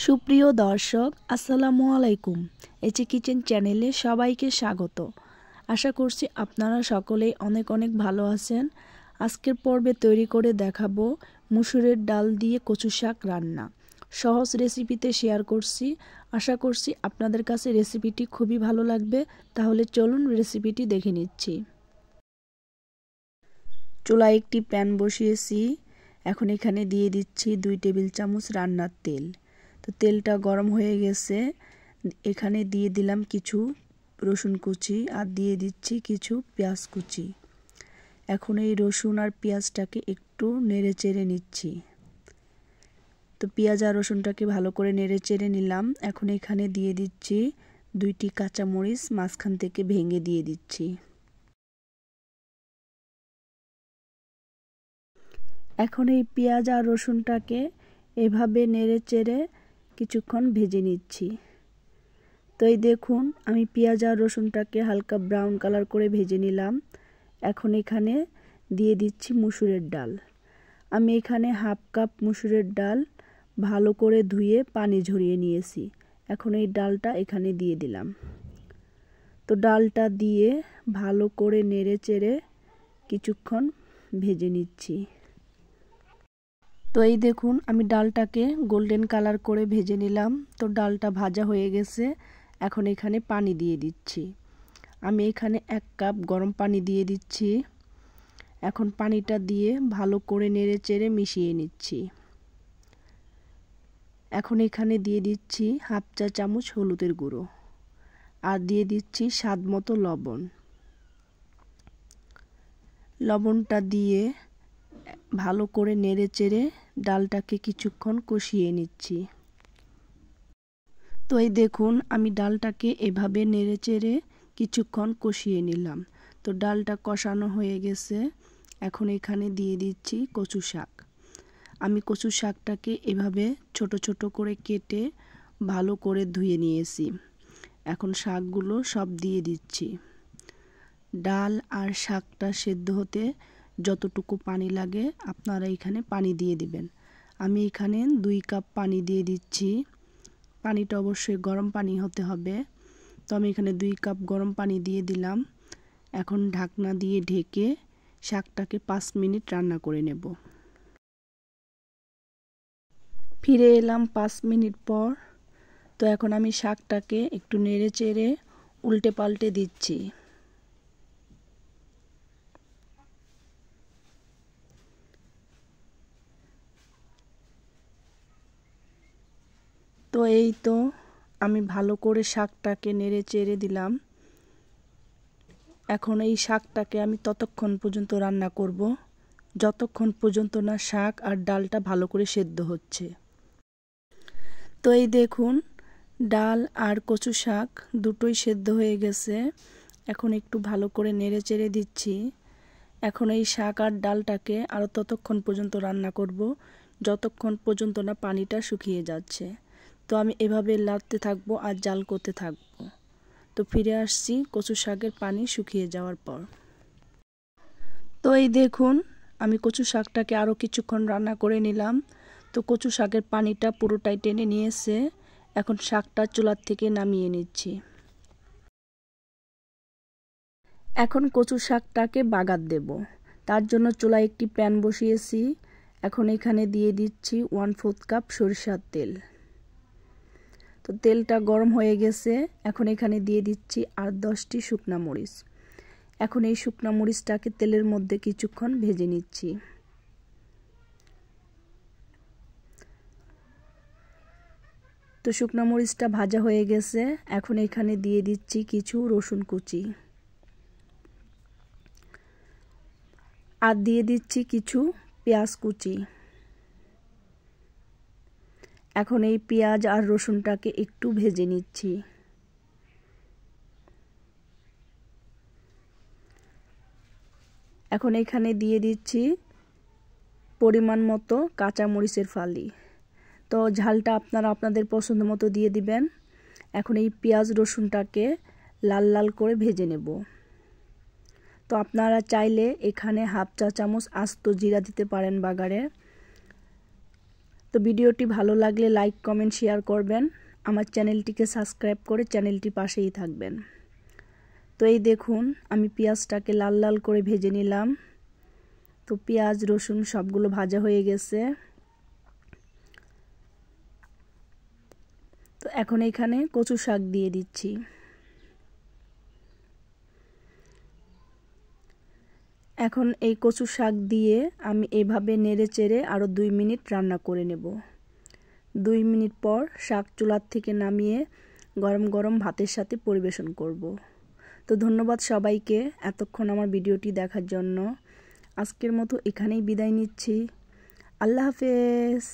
সুপ্রিয় দর্শক আসসালামু আলাইকুম। এচি কিচেন চ্যানেলে সবাইকে স্বাগত। আশা করছি আপনারা সকলেই অনেক অনেক ভালো আছেন। আজকের পর্বে তৈরি করে দেখাবো মুসুরের ডাল দিয়ে কচু শাক রান্না। সহজ রেসিপিতে শেয়ার করছি। আশা করছি আপনাদের কাছে রেসিপিটি খুবই ভালো লাগবে। তাহলে চলুন রেসিপিটি দেখে নিচ্ছি। চুলায় একটি প্যান বসিয়েছি। এখন এখানে দিয়ে দিচ্ছি 2 টেবিল চামচ রান্নার তেল। তো তেলটা গরম হয়ে গেছে। এখানে দিয়ে দিলাম কিছু রসুন কুচি আর দিয়ে দিচ্ছি কিছু পেঁয়াজ কুচি। এখন এই রসুন আর পেঁয়াজটাকে একটু নেড়ে চেড়ে নিচ্ছি। তো পেঁয়াজ আর রসুনটাকে ভালো করে নেড়ে চেড়ে নিলাম। এখন এখানে দিয়ে দিচ্ছি 2টি কাঁচামরিচ মাঝখান থেকে ভেঙে দিয়ে দিচ্ছি। এখন এই পেঁয়াজ আর রসুনটাকে এভাবে নেড়ে চেড়ে কিছুক্ষণ ভেজে নিচ্ছি। তো এই দেখুন আমি পেঁয়াজ আর রসুনটাকে হালকা ব্রাউন কালার করে ভেজে নিলাম। এখন এখানে দিয়ে দিচ্ছি মুসুরের ডাল। আমি এখানে হাফ কাপ মুসুরের ডাল ভালো করে ধুয়ে পানি ঝরিয়ে নিয়েছি। এখন এই ডালটা এখানে দিয়ে দিলাম। তো ডালটা দিয়ে ভালো করে নেড়ে চেড়ে কিছুক্ষণ ভেজে নিচ্ছি। তো এই দেখুন আমি ডালটাকে গোল্ডেন কালার করে ভেজে নিলাম। তো ডালটা ভাজা হয়ে গেছে। এখন এখানে পানি দিয়ে দিচ্ছি। আমি এখানে 1 কাপ গরম পানি দিয়ে দিচ্ছি। এখন পানিটা দিয়ে ভালো করে নেড়ে চেড়ে মিশিয়ে নিচ্ছি। এখন এখানে দিয়ে দিচ্ছি হাফ চা চামচ হলুদের গুঁড়ো আর দিয়ে দিচ্ছি স্বাদ মতো লবণ। লবণটা দিয়ে ভালো করে নেড়ে চেড়ে ডালটাকে কিছুক্ষণ কষিয়ে নিচ্ছি। তো এই দেখুন আমি ডালটাকে এভাবে নেড়ে চেড়ে কিছুক্ষণ কষিয়ে নিলাম। তো ডালটা কষানো হয়ে গেছে। এখন এখানে দিয়ে দিচ্ছি কচু শাক। আমি কচু শাকটাকে এভাবে ছোট ছোট করে কেটে ভালো করে ধুয়ে নিয়েছি। এখন শাকগুলো সব দিয়ে দিচ্ছি। ডাল আর শাকটা সেদ্ধ হতে যতটুকু পানি লাগে আপনারা এখানে পানি দিয়ে দিবেন। আমি এখানে 2 কাপ পানি দিয়ে দিচ্ছি। পানিটা অবশ্যই গরম পানি হতে হবে। তো আমি এখানে 2 কাপ গরম পানি দিয়ে দিলাম। এখন ঢাকনা দিয়ে ঢেকে শাকটাকে 5 মিনিট রান্না করে নেব। ফিরে এলাম 5 মিনিট পর। তো এখন আমি শাকটাকে একটু নেড়ে চেড়ে উল্টে পাল্টে দিচ্ছি। তো এই তো আমি ভালো করে শাকটাকে নেড়ে চেড়ে দিলাম। এখন এই শাকটাকে আমি ততক্ষণ পর্যন্ত রান্না করব যতক্ষণ পর্যন্ত না শাক আর ডালটা ভালো করে সেদ্ধ হচ্ছে। তো এই দেখুন ডাল আর কচু শাক দুটোই সেদ্ধ হয়ে গেছে। এখন একটু ভালো করে নেড়ে চেড়ে দিচ্ছি। এখন এই শাক আর ডালটাকে আরও ততক্ষণ পর্যন্ত রান্না করব যতক্ষণ পর্যন্ত না পানিটা শুকিয়ে যাচ্ছে। তো আমি এভাবে নাড়তে থাকবো আর জাল করতে থাকবো। তো ফিরে আসছি কচু শাকের পানি শুকিয়ে যাওয়ার পর। তো এই দেখুন আমি কচু শাকটাকে আরও কিছুক্ষণ রান্না করে নিলাম। তো কচু শাকের পানিটা পুরোটাই টেনে নিয়েছে। এখন শাকটা চুলার থেকে নামিয়ে নিচ্ছি। এখন কচু শাকটাকে বাগার দেব। তার জন্য চুলায় একটি প্যান বসিয়েছি। এখন এখানে দিয়ে দিচ্ছি 1/4 কাপ সরিষার তেল। তো তেলটা গরম হয়ে গেছে। এখন এখানে দিয়ে দিচ্ছি 8-10টি শুকনা মরিচ। এখন এই শুকনা মরিচটাকে তেলের মধ্যে কিছুক্ষণ ভেজে নিচ্ছি। তো শুকনা মরিচটা ভাজা হয়ে গেছে। এখন এখানে দিয়ে দিচ্ছি কিছু রসুন কুচি আর দিয়ে দিচ্ছি কিছু পেঁয়াজ কুচি। এখন এই পেঁয়াজ আর রসুনটাকে একটু ভেজে নিচ্ছি। এখন এখানে দিয়ে দিচ্ছি পরিমাণ মতো কাঁচা মরিচের ফালি। তো ঝালটা আপনারা আপনাদের পছন্দ মতো দিয়ে দিবেন। এখন এই পেঁয়াজ রসুনটাকে লাল লাল করে ভেজে নেব। তো আপনারা চাইলে এখানে হাফ চা চামচ আস্ত জিরা দিতে পারেন বাগারে। তো ভিডিওটি ভালো লাগলে লাইক কমেন্ট শেয়ার করবেন, আমার চ্যানেলটিকে সাবস্ক্রাইব করে চ্যানেলটির পাশেই থাকবেন। তো এই দেখুন আমি পেঁয়াজটাকে লাল লাল করে ভেজে নিলাম। তো পেঁয়াজ রসুন সবগুলো ভাজা হয়ে গেছে। তো এখন এখানে কচু শাক দিয়ে দিচ্ছি। এখন এই কচু শাক দিয়ে আমি এভাবে নেড়ে চেড়ে আরও 2 মিনিট রান্না করে নেব। 2 মিনিট পর শাক চুলার থেকে নামিয়ে গরম গরম ভাতের সাথে পরিবেশন করব। তো ধন্যবাদ সবাইকে এতক্ষণ আমার ভিডিওটি দেখার জন্য। আজকের মতো এখানেই বিদায় নিচ্ছি। আল্লাহ হাফেজ।